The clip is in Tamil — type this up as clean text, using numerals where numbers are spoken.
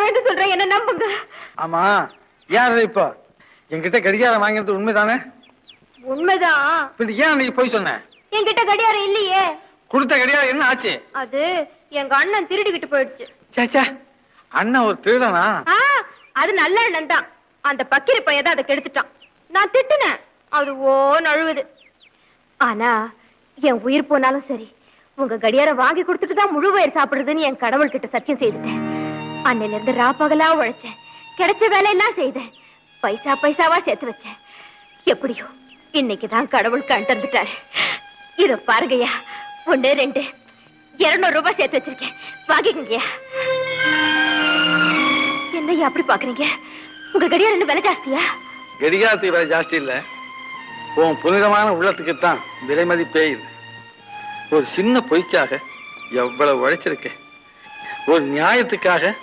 உண்மைன்னு சொல்றேன், என்ன நம்புங்க. ஆமா, யாரு இப்போ என்கிட்ட கடிகாரம் வாங்கினது உண்மைதானே? உண்மைதான். ஏன் நீ போய் சொன்ன? என்கிட்ட கடிகாரம் இல்லையே. கொடுத்த கடிகாரம் என்ன ஆச்சு? அது எங்க அண்ணன் திருடிக்கிட்டு போயிடுச்சு. சேச்சா, அண்ணன் ஒரு திருடனா? அது நல்ல அண்ணன் தான். அந்த பக்கிரி பையதான் அதை கெடுத்துட்டான். நான் திட்டுனேன், அது ஓன்னு அழுவுது. ஆனா என் உயிர் போனாலும் சரி, உங்க கடியாரம் வாங்கி கொடுத்துட்டு தான் முழு வயிறு சாப்பிடுறதுன்னு என் கடவுள் கிட்ட சத்தியம் செய்துட்டேன். அன்னையில இருந்து ராப்பகலா உழைச்சேன், கிடைச்ச வேலையெல்லாம் செய்தேன், பைசா பைசாவா சேர்த்து வச்சேன். எப்படியோ இன்னைக்குதான் கடவுள் கண் தந்துட்டாரு. இத பாருங்கய்யா, 1 2 200 ரூபாய் சேர்த்து வச்சிருக்கேன், வாங்கிக்கங்கய்யா. என்னய்யா அப்படி பாக்குறீங்க? உங்க கடியாரம் என்ன விலை ஜாஸ்தியா? கடிகாரத்துக்கு விலை ஜாஸ்தி இல்ல, உன் புனிதமான உள்ளத்துக்குத்தான் விலை மதிப்பே இல்லை. ஒரு சின்ன பொய்க்காக எவ்வளவு உழைச்சிருக்க, ஒரு நியாயத்துக்காக